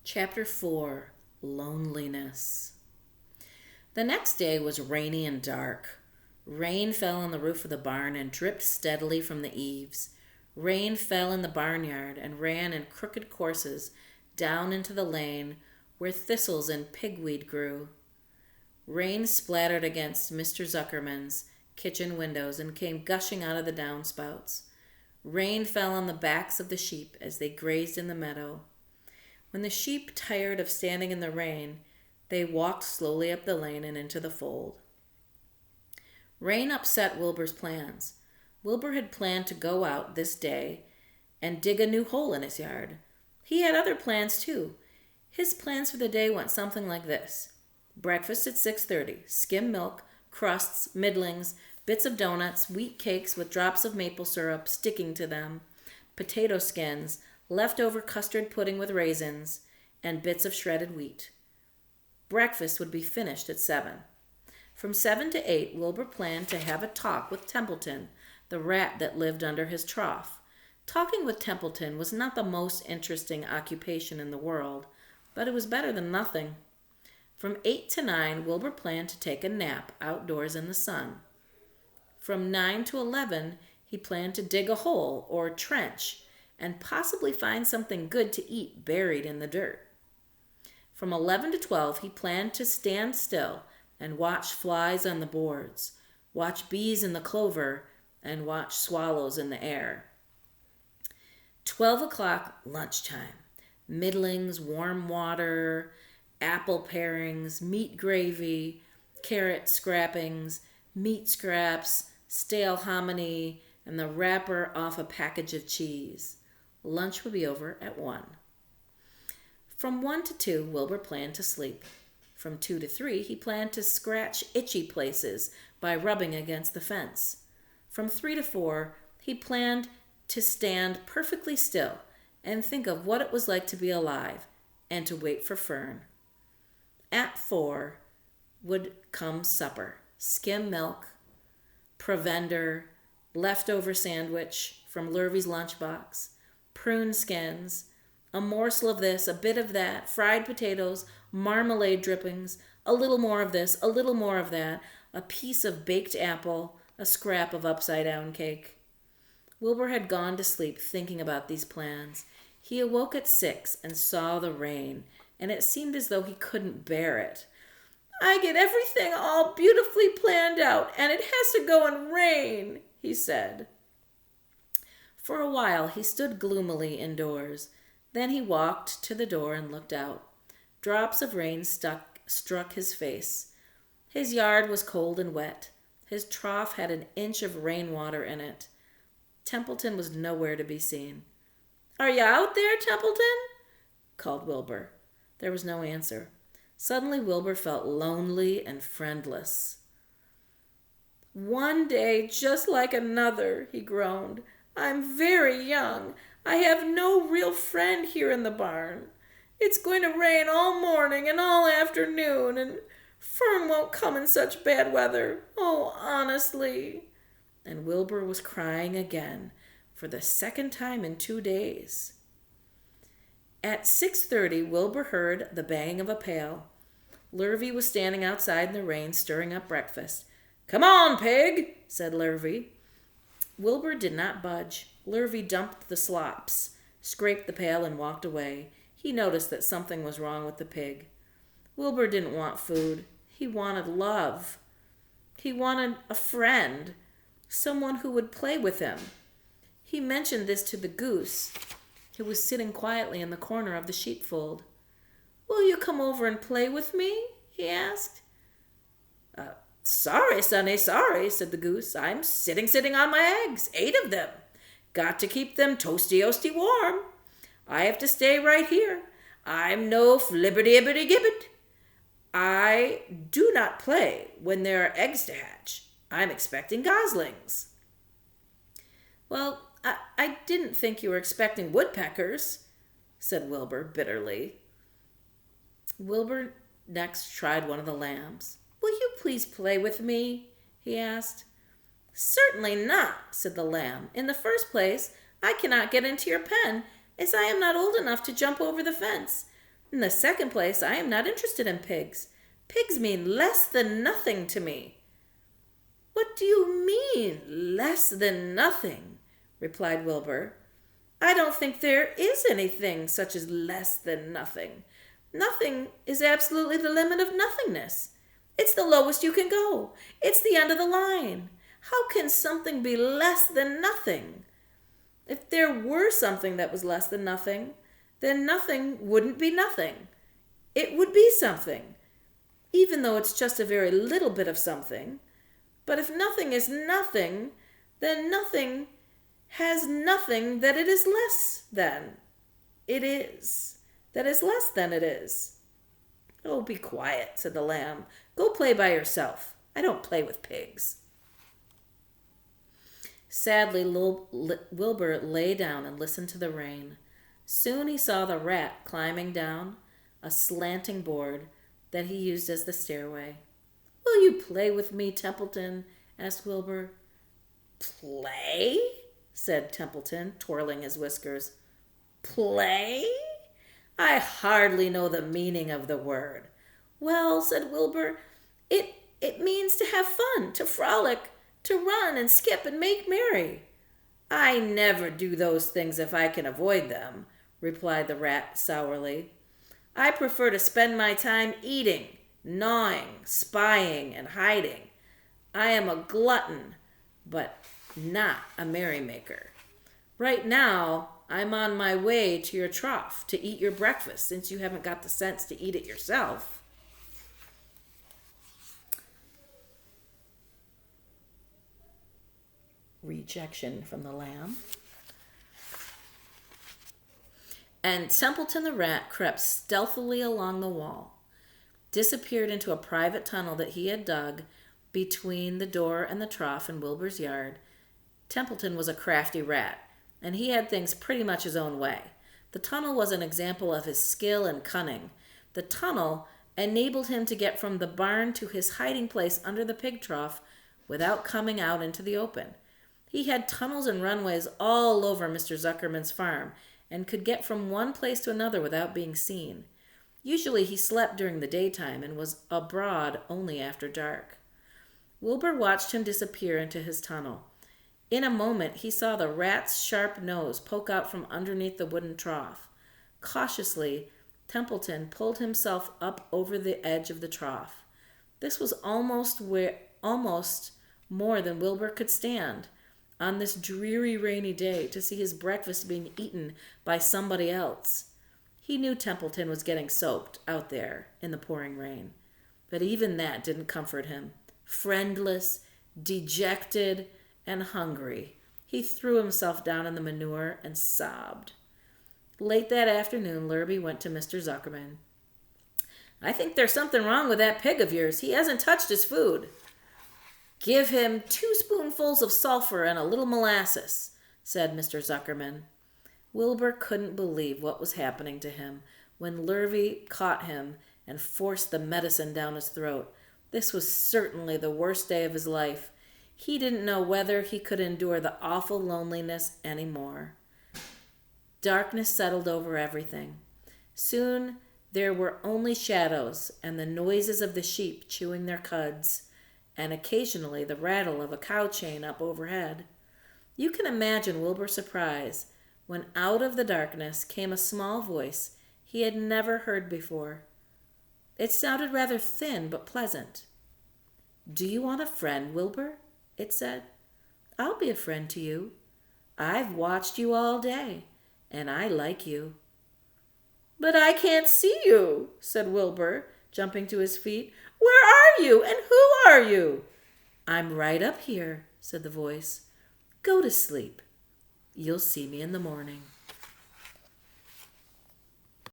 Chapter 4 Loneliness. The next day was rainy and dark. Rain fell on the roof of the barn and dripped steadily from the eaves. Rain fell in the barnyard and ran in crooked courses down into the lane where thistles and pigweed grew. Rain splattered against Mr. Zuckerman's kitchen windows and came gushing out of the downspouts. Rain fell on the backs of the sheep as they grazed in the meadow. When the sheep tired of standing in the rain, they walked slowly up the lane and into the fold. Rain upset Wilbur's plans. Wilbur had planned to go out this day and dig a new hole in his yard. He had other plans too. His plans for the day went something like this. Breakfast at 6:30, skim milk, crusts, middlings, bits of donuts, wheat cakes with drops of maple syrup sticking to them, potato skins, leftover custard pudding with raisins, and bits of shredded wheat. Breakfast would be finished at 7. From 7 to 8, Wilbur planned to have a talk with Templeton, the rat that lived under his trough. Talking with Templeton was not the most interesting occupation in the world, but it was better than nothing. From 8 to 9, Wilbur planned to take a nap outdoors in the sun. From 9 to 11, he planned to dig a hole or trench and possibly find something good to eat buried in the dirt. From 11 to 12, he planned to stand still and watch flies on the boards, watch bees in the clover, and watch swallows in the air. 12 o'clock, lunchtime. Middlings, warm water, apple parings, meat gravy, carrot scrappings, meat scraps, stale hominy, and the wrapper off a package of cheese. Lunch would be over at 1. From 1 to 2, Wilbur planned to sleep. From 2 to 3, he planned to scratch itchy places by rubbing against the fence. From 3 to 4, he planned to stand perfectly still and think of what it was like to be alive and to wait for Fern. At 4 would come supper, skim milk, provender, leftover sandwich from Lurvy's lunchbox, prune skins, a morsel of this, a bit of that, fried potatoes, marmalade drippings, a little more of this, a little more of that, a piece of baked apple, a scrap of upside-down cake. Wilbur had gone to sleep thinking about these plans. He awoke at 6 and saw the rain, and it seemed as though he couldn't bear it. "I get everything all beautifully planned out, and it has to go and rain," he said. For a while he stood gloomily indoors. Then he walked to the door and looked out. Drops of rain struck his face. His yard was cold and wet. His trough had an inch of rainwater in it. Templeton was nowhere to be seen. "Are you out there, Templeton?" called Wilbur. There was no answer. Suddenly Wilbur felt lonely and friendless. "One day just like another," he groaned. "I'm very young. I have no real friend here in the barn. It's going to rain all morning and all afternoon, and Fern won't come in such bad weather. Oh, honestly." And Wilbur was crying again for the second time in 2 days. At 6:30, Wilbur heard the banging of a pail. Lurvy was standing outside in the rain stirring up breakfast. "Come on, pig," said Lurvy. Wilbur did not budge. Lurvy dumped the slops, scraped the pail, and walked away. He noticed that something was wrong with the pig. Wilbur didn't want food. He wanted love. He wanted a friend, someone who would play with him. He mentioned this to the goose, who was sitting quietly in the corner of the sheepfold. "Will you come over and play with me?" he asked. "Sorry, sonny, sorry," said the goose. "I'm sitting on my eggs, 8 of them. Got to keep them toasty-oasty warm. I have to stay right here. I'm no flibberty-ibbity-gibbet. I do not play when there are eggs to hatch. I'm expecting goslings." "Well, I didn't think you were expecting woodpeckers," said Wilbur bitterly. Wilbur next tried one of the lambs. "Will you please play with me?" he asked. "Certainly not," said the lamb. "In the first place, I cannot get into your pen, as I am not old enough to jump over the fence. In the second place, I am not interested in pigs. Pigs mean less than nothing to me." "What do you mean, less than nothing?" replied Wilbur. "I don't think there is anything such as less than nothing. Nothing is absolutely the limit of nothingness. It's the lowest you can go. It's the end of the line. How can something be less than nothing? If there were something that was less than nothing, then nothing wouldn't be nothing. It would be something, even though it's just a very little bit of something. But if nothing is nothing, then nothing has nothing that it is less than it is, that is less than it is." "Oh, be quiet," said the lamb. "Go play by yourself. I don't play with pigs." Sadly, Wilbur lay down and listened to the rain. Soon he saw the rat climbing down a slanting board that he used as the stairway. "Will you play with me, Templeton?" asked Wilbur. "Play?" said Templeton, twirling his whiskers. "Play? I hardly know the meaning of the word." "Well," said Wilbur, it means to have fun, to frolic, to run and skip and make merry." "I never do those things if I can avoid them," replied the rat sourly. "I prefer to spend my time eating, gnawing, spying, and hiding. I am a glutton, but not a merrymaker. Right now, I'm on my way to your trough to eat your breakfast, since you haven't got the sense to eat it yourself." Rejection from the lamb. And Templeton the rat crept stealthily along the wall, disappeared into a private tunnel that he had dug between the door and the trough in Wilbur's yard. Templeton was a crafty rat, and he had things pretty much his own way. The tunnel was an example of his skill and cunning. The tunnel enabled him to get from the barn to his hiding place under the pig trough without coming out into the open. He had tunnels and runways all over Mr. Zuckerman's farm and could get from one place to another without being seen. Usually he slept during the daytime and was abroad only after dark. Wilbur watched him disappear into his tunnel. In a moment he saw the rat's sharp nose poke out from underneath the wooden trough. Cautiously, Templeton pulled himself up over the edge of the trough. This was almost more than Wilbur could stand on this dreary rainy day, to see his breakfast being eaten by somebody else. He knew Templeton was getting soaked out there in the pouring rain, but even that didn't comfort him. Friendless, dejected, and hungry, he threw himself down in the manure and sobbed. Late that afternoon, Lurby went to Mr. Zuckerman. "I think there's something wrong with that pig of yours. He hasn't touched his food." "Give him 2 spoonfuls of sulfur and a little molasses," said Mr. Zuckerman. Wilbur couldn't believe what was happening to him when Lurby caught him and forced the medicine down his throat. This was certainly the worst day of his life. He didn't know whether he could endure the awful loneliness any more. Darkness settled over everything. Soon there were only shadows and the noises of the sheep chewing their cuds, and occasionally the rattle of a cow chain up overhead. You can imagine Wilbur's surprise when out of the darkness came a small voice he had never heard before. It sounded rather thin but pleasant. "Do you want a friend, Wilbur?" it said. "I'll be a friend to you. I've watched you all day, and I like you." "But I can't see you," said Wilbur, jumping to his feet. "Where are you, and who are you?" "I'm right up here," said the voice. "Go to sleep. You'll see me in the morning."